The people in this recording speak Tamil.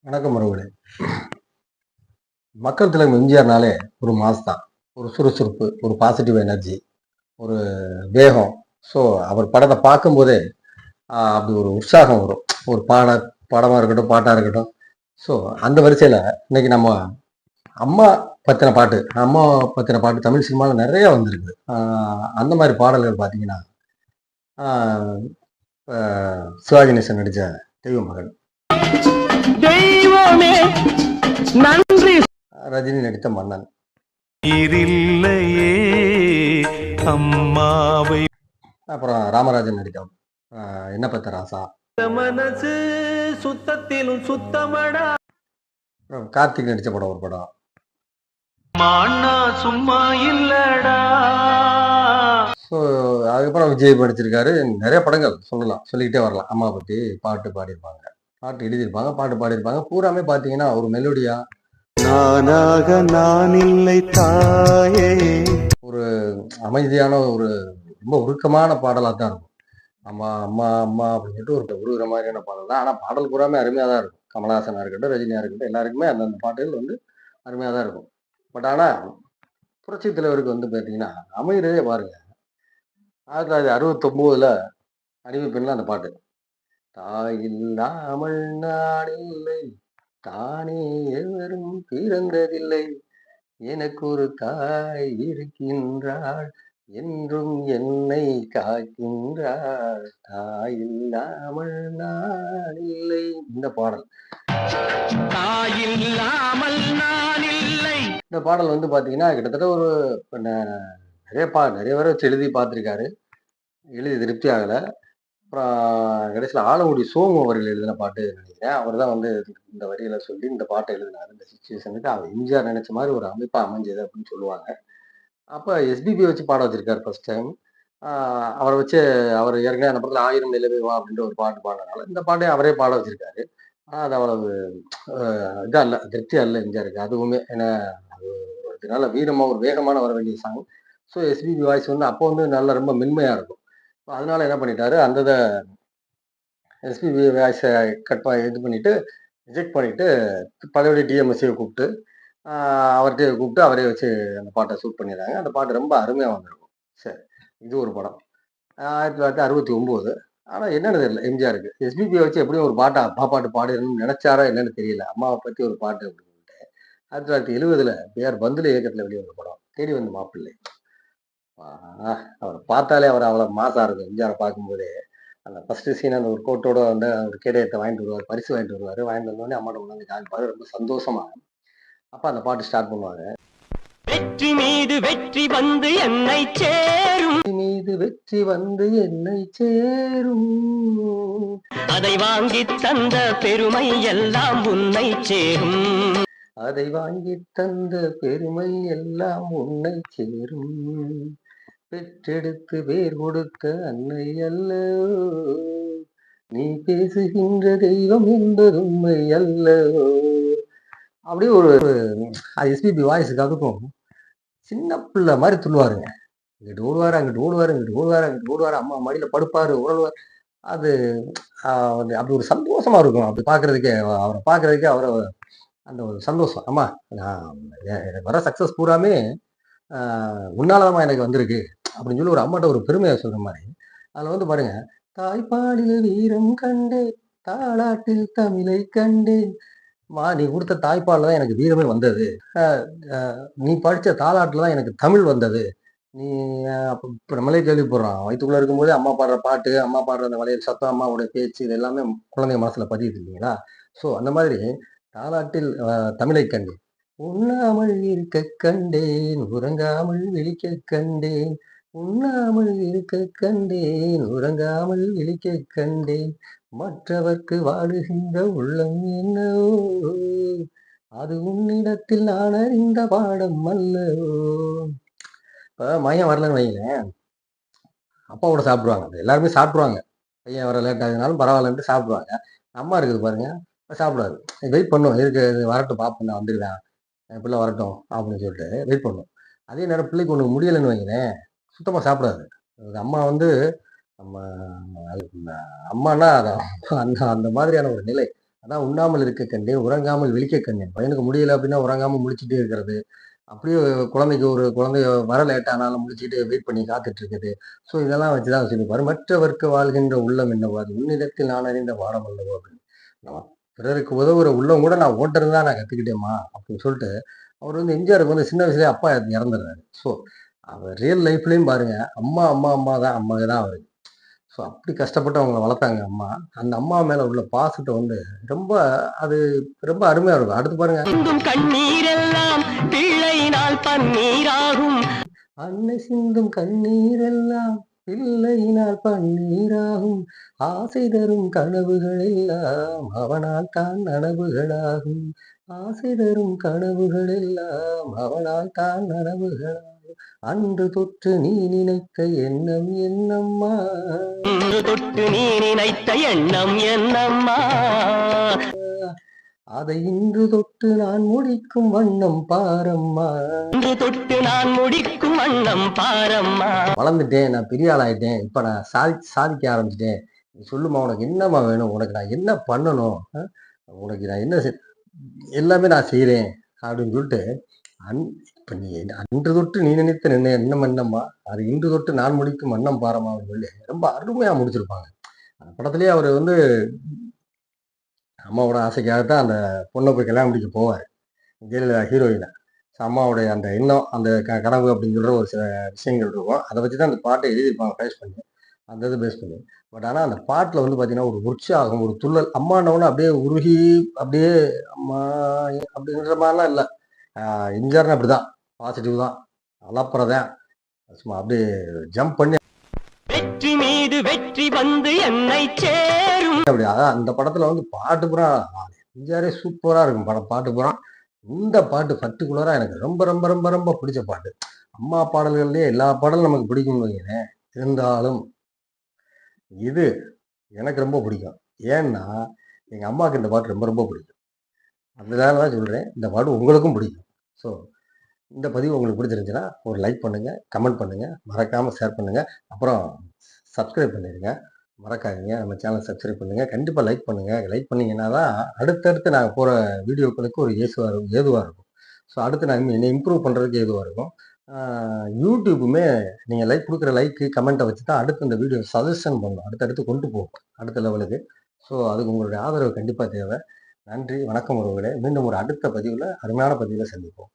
வணக்கம் உறவுகளே. மக்கள் தலைவர் எம்ஜிஆர்னாலே ஒரு மாஸ் தான். ஒரு சுறுசுறுப்பு, ஒரு பாசிட்டிவ் எனர்ஜி, ஒரு வேகம். ஸோ அவர் படத்தை பார்க்கும்போதே அப்படி ஒரு உற்சாகம் வரும். ஒரு படமா இருக்கட்டும், பாட்டா இருக்கட்டும். ஸோ அந்த வரிசையில இன்னைக்கு நம்ம அம்மா பத்தின பாட்டு, அம்மா பத்தின பாட்டு தமிழ் சினிமாவில் நிறைய வந்திருக்கு. அந்த மாதிரி பாடல்கள் பார்த்தீங்கன்னா, சிவாஜி கணேசன் நடித்த தெய்வ மகன், தெய்வமே நன்றி, ரஜினி நடித்த மன்னன், அம்மாவை, அப்புறம் ராமராஜன் நடித்த என்ன பத்த ராசா, மனசு சுத்தத்திலும் சுத்தமடா, கார்த்திக் நடிச்ச படம் ஒரு படம், சும்மா இல்லடா. ஸோ அதுக்கப்புறம் விஜய் படிச்சிருக்காரு. நிறைய படங்கள் சொல்லலாம், சொல்லிக்கிட்டே வரலாம். அம்மா பற்றி பாட்டு பாடியிருப்பாங்க, பாட்டு எழுதியிருப்பாங்க, பாட்டு பாடியிருப்பாங்க. பூராமே பார்த்தீங்கன்னா ஒரு மெலோடியா, நானாக நான் இல்லை தாயே, ஒரு அமைதியான ஒரு ரொம்ப உருக்கமான பாடலாக தான் இருக்கும். அம்மா அம்மா அம்மா அப்படின்னு சொல்லிட்டு ஒரு உருகிற மாதிரியான பாடல் தான். ஆனால் பாடல் பூராமே அருமையாக தான் இருக்கும். கமலஹாசனாக இருக்கட்டும், ரஜினியாக இருக்கட்டும், எல்லாருக்குமே அந்தந்த பாட்டுகள் வந்து அருமையாக தான் இருக்கும். பட் ஆனால் புரட்சி தலைவருக்கு வந்து பார்த்தீங்கன்னா அமைகிறதே பாருங்க, 1969 அடிமை பெண்ல அந்த பாட்டு, தாய் இல்லாமல் நான் இல்லை, தானே எவரும் பிறந்ததில்லை, எனக்கு ஒரு தாய் இருக்கின்றாள், என்றும் என்னை காக்கின்றாள், தாய் இல்லாமல் நான் இல்லை. இந்த பாடல், தாய் இல்லாமல் நான் இல்லை, இந்த பாடல் வந்து பாத்தீங்கன்னா கிட்டத்தட்ட ஒரு நிறைய பேரை வச்சு எழுதி பார்த்துருக்காரு. எழுதி திருப்தி ஆகல. அப்புறம் கடைசியில் ஆலங்குடி சோமு அவர்கள் எழுதின பாட்டு நினைக்கிறேன். அவர் தான் வந்து இந்த வரிகளை சொல்லி இந்த பாட்டை எழுதினாரு. இந்த சுச்சுவேஷனுக்கு அவர் எம்ஜிஆர் நினைச்ச மாதிரி ஒரு அமைப்பா அமைஞ்சது அப்படின்னு சொல்லுவாங்க. அப்ப எஸ்பிபி வச்சு பாட வச்சிருக்காரு ஃபர்ஸ்ட் டைம். அவரை வச்சு அவர் ஏற்கனவே அந்த படத்துல ஆயிரம் நிலவே வா அப்படின்ற ஒரு பாட்டு பாடினால இந்த பாட்டையும் அவரே பாட வச்சிருக்காரு. ஆனா அது அவ்வளவு இதா இல்ல, திருப்தியா இல்லை எம்ஜிஆருக்கு. அதுவுமே ஏன்னா அது ஒரு நல்ல வீரமா ஒரு வேகமான வர வேண்டிய சாங். ஸோ எஸ்பிபி வாய்ஸ் வந்து அப்போ வந்து நல்லா ரொம்ப மென்மையா இருக்கும். அதனால என்ன பண்ணிட்டாரு, அந்த எஸ்பிபி வாய்ஸை இது பண்ணிட்டு ரிஜெக்ட் பண்ணிட்டு பழையபடி டிஎம்எஸ்சியை கூப்பிட்டு அவர்கிட்ட கூப்பிட்டு அவரே வச்சு அந்த பாட்டை ஷூட் பண்ணிடுறாங்க. அந்த பாட்டு ரொம்ப அருமையாக வந்திருக்கும். சரி, இது ஒரு படம் 1969. ஆனால் என்னன்னு தெரியல எம்ஜிஆருக்கு, எஸ்பிபியை வச்சு எப்படியும் ஒரு பாட்டை அப்பா பாட்டு பாடிடணும்னு நினைச்சாரா என்னன்னு தெரியல. அம்மாவை பற்றி ஒரு பாட்டு அப்படின்னு 1970 பிஆர் பந்துல இயக்கத்தில் வெளிவந்த படம் தேடி வந்து மாப்பிள்ளை. அவரை பார்த்தாலே அவர் அவ்வளோ மாசா இருக்கும். எம்ஜிஆரை பார்க்கும்போதே அந்த ஃபர்ஸ்ட் சீன் அந்த ஒரு கோட்டோட வந்து ஒரு கேடயத்தை வாங்கிட்டு வருவார், பரிசு வாங்கிட்டு வருவார். வாங்கிட்டு வந்தோடனே அம்மாட்ட கொண்டாந்து காமிப்பாரு, ரொம்ப சந்தோஷமா. அப்ப அந்த பாட்டு ஸ்டார்ட் பண்ணுவாங்க, வெற்றி மீது வெற்றி வந்து என்னை சேரும், மீது வெற்றி வந்து என்னை சேரும், அதை வாங்கி தந்த பெருமை எல்லாம் உன்னை சேரும், அதை வாங்கி தந்த பெருமை எல்லாம் உன்னை சேரும், பெற்றெடுத்து வேர் கொடுத்த அன்னை அல்ல, நீ பேசுகின்ற தெய்வம் என்பது உண்மை அல்ல. அப்படியே ஒரு எஸ்பிபி வாய்ஸுக்கு அதுக்கும் சின்ன பிள்ளை மாதிரி துள்ளுவாருங்க. இங்கிட்டு ஓடுவாரு, அங்கிட்டு ஓடுவாரு, இங்கிட்டு ஓடுவாரு, அங்கிட்டு ஓடுவாரு, அம்மா மடியில படுப்பாரு, உழல்வார். அது அப்படி ஒரு சந்தோஷமா இருக்கும். அப்படி பாக்குறதுக்கே, அவரை பாக்குறதுக்கே அவரை அந்த ஒரு சந்தோஷம். அம்மா நான் எனக்கு வர சக்சஸ் பூராமே உன்னாலதான் எனக்கு வந்திருக்கு அப்படின்னு சொல்லி ஒரு அம்மாட்ட ஒரு பெருமையை சொல்ற மாதிரி. அதுல வந்து பாருங்க, தாய்ப்பாடில் வீரம் கண்டேன், தாளாட்டில் தமிழை கண்டேன், நீ கொடுத்த தாய்ப்பால் தான் எனக்கு வீரமே வந்தது, நீ படிச்ச தாளாட்டில் தான் எனக்கு தமிழ் வந்தது. நீ இப்போ நம்மளே கேள்விப்படுறோம், வயிற்றுக்குள்ள இருக்கும்போதே அம்மா பாடுற பாட்டு, அம்மா பாடுற அந்த வளையல் சத்தம், அம்மாவுடைய பேச்சு, இது எல்லாமே குழந்தைங்க மனசுல பதியுது இல்லைங்களா? ஸோ அந்த மாதிரி தாலாட்டில் தமிழை கண்டேன், உண்ணாமல் இருக்க கண்டேன், உறங்காமல் விழிக்க கண்டேன், உண்ணாமல் இருக்க கண்டேன், உறங்காமல் விழிக்க கண்டேன், மற்றவர்க்கு வாழுகின்ற உள்ளம் என்னவோ, அது உன்னிடத்தில் நான் அறிந்த பாடம் அல்லவோ. இப்போ மையம் வரலன்னு வைங்களேன், அப்பாவோட சாப்பிடுவாங்க, எல்லாருமே சாப்பிடுவாங்க. பையன் வர லேட் ஆகுதுனாலும் பரவாயில்லன்ட்டு சாப்பிடுவாங்க. அம்மா இருக்குது பாருங்க, சாப்பிடாது, வெயிட் பண்ணும், இருக்கு வரட்டும், பார்ப்போம், நான் வந்துடுவேன், என் பிள்ளை வரட்டும் அப்படின்னு சொல்லிட்டு வெயிட் பண்ணும். அதே நேரம் பிள்ளைக்கு ஒன்று முடியலைன்னு வைங்களேன், சுத்தமாக சாப்பிடாது. அம்மா வந்து நம்ம அம்மானா அந்த அந்த மாதிரியான ஒரு நிலை, அதான் உண்ணாமல் இருக்க கண்டேன், உறங்காமல் விழிக்க கண்டேன். பையனுக்கு முடியல அப்படின்னா உறங்காம முழிச்சுட்டே இருக்கிறது. அப்படியே குழந்தைக்கு ஒரு குழந்தை வர லேட் ஆனாலும் முழிச்சுட்டு வெயிட் பண்ணி காத்துட்டு இருக்குது. ஸோ இதெல்லாம் வச்சு தான் சொல்லியிருப்பாரு. "மற்றவர்க்கு வாழ்கின்ற உள்ளம் என்னவோ அது உன்னிடத்தில் நான் அறிந்த பாடம் அல்லவோ" அப்படின்னு. நம்ம பிறருக்கு உதவுற உள்ளம் கூட நான் ஓட்டுறது தான் நான் கத்துக்கிட்டேன்ம்மா அப்படின்னு சொல்லிட்டு, அவர் வந்து எம்ஜிஆருக்கு வந்து சின்ன வயசுலயே அப்பா இறந்துடுறாரு. ஸோ அவர் ரியல் லைஃப்லயும் பாருங்க, அம்மா, அம்மா, அம்மா தான் அம்மா தான் அவருக்கு. ஸோ அப்படி கஷ்டப்பட்டு அவங்கள வளர்த்தாங்க அம்மா. அந்த அம்மா மேல உள்ள பாசத்த வந்து ரொம்ப அது ரொம்ப அருமையா இருக்கும். அடுத்து பாருங்க. சிந்தும் கண்ணீரெல்லாம் பிள்ளையினால் பன்னீராகும். அன்னை சிந்தும் கண்ணீரெல்லாம் பிள்ளையினால் பன்னீராகும். ஆசை தரும் கனவுகள் எல்லாம் அவனால் தான் நனவுகளாகும். ஆசை தரும் கனவுகள் எல்லாம் அவனால் தான் நனவுகளாகும். அன்று தொற்று நீ நினைத்த எண்ணம் என்னம்மா? அன்று தொட்டு நீ நினைத்த எண்ணம் என்னம்மா? அதை இன்று தொட்டு நான் முடிக்கும் வண்ணம் பாரம்மா. இன்று தொட்டு நான் முடிக்கும் வண்ணம் பாரம்மா. வளர்ந்துட்டேன், நான் பெரிய ஆளாயிட்டேன், இப்ப நான் சாதிக்க ஆரம்பிச்சிட்டேன். நீ சொல்லுமா உனக்கு என்னம்மா வேணும்? உனக்கு நான் என்ன பண்ணணும்? உனக்கு நான் என்ன எல்லாமே நான் செய்றேன் அப்படின்னு சொல்லிட்டு, அன் இப்ப நீ அன்று தொட்டு நீ நினைத்த எண்ணம் என்னம்மா? அது இன்று தொட்டு நான் முடிக்கும் வண்ணம் பாரம்மா அப்படின்னு சொல்லி ரொம்ப அருமையா முடிச்சிருப்பாங்க. அந்த படத்திலேயே அவரு வந்து அம்மாவோட ஆசைக்காகத்தான் அந்த பொண்ணை போய் கல்யாணம் முடிக்க போவாரு. ஜெயலலிதா ஹீரோயின. அம்மாவுடைய அந்த எண்ணம், அந்த கனவு அப்படின்னு சொல்ற ஒரு சில விஷயங்கள் இருக்கும். அதை வச்சு தான் அந்த பாட்டை எழுதியிருப்பாங்க பேஸ் பண்ணி. அந்த இது பேஸ் பண்ணி. பட் ஆனா அந்த பாட்டுல வந்து பார்த்தீங்கன்னா, ஒரு உற்சாகம், ஒரு துள்ளல். அம்மான்னவுடனே அப்படியே உருகி, அப்படியே அம்மா அப்படின்ற மாரிலாம் இல்ல. எம்ஜிஆர்னா அப்படிதான். பாசிட்டிவ் தான். அலப்பறதான். சும்மா அப்படியே ஜம்ப் பண்ணி வெற்றி மீது வெற்றி வந்து என்னை சேரும். அப்படி அதான் அந்த படத்துல வந்து பாட்டு பூரா எம்ஜிஆரே சூப்பரா இருக்கும் பாட்டு பூரா. இந்த பாட்டு பர்ட்டிகுலரா எனக்கு ரொம்ப ரொம்ப ரொம்ப ரொம்ப பிடிச்ச பாட்டு. அம்மா பாடல்கள்லயே எல்லா பாடலும் நமக்கு பிடிக்கும்னு வைங்களேன். இருந்தாலும் இது எனக்கு ரொம்ப பிடிக்கும். ஏன்னா, எங்க அம்மாவுக்கு இந்த பாட்டு ரொம்ப ரொம்ப பிடிக்கும். அதனால தான் சொல்றேன். இந்த பாட்டு உங்களுக்கும் பிடிக்கும். ஸோ இந்த பதிவு உங்களுக்கு பிடிச்சிருந்துச்சுன்னா, ஒரு லைக் பண்ணுங்க, கமெண்ட் பண்ணுங்க, மறக்காம ஷேர் பண்ணுங்க. அப்புறம் சப்ஸ்கிரைப் பண்ணிருங்க. மறக்காதீங்க. நம்ம சேனல் சப்ஸ்கிரைப் பண்ணுங்க. கண்டிப்பா லைக் பண்ணுங்க. லைக் பண்ணீங்கன்னா தான் அடுத்தடுத்து நாங்க போற வீடியோக்களுக்கு ஒரு ஏதுவா இருக்கும். ஸோ அடுத்து நான் என்னை இம்ப்ரூவ் பண்றதுக்கு ஏதுவா இருக்கும். யூடியூப்புமே நீங்க குடுக்குற லைக்கு, கமெண்ட்ட வச்சு தான் அடுத்து இந்த வீடியோ சஜஷன் பண்ணும். அடுத்தடுத்து கொண்டு போகும். அடுத்த லெவலுக்கு. ஸோ அதுக்கு உங்களுடைய ஆதரவு கண்டிப்பா தேவை. நன்றி. வணக்கம் உறவுகளே. மீண்டும் ஒரு அடுத்த பதிவுல, அருமையான பதிவுல சந்திப்போம்.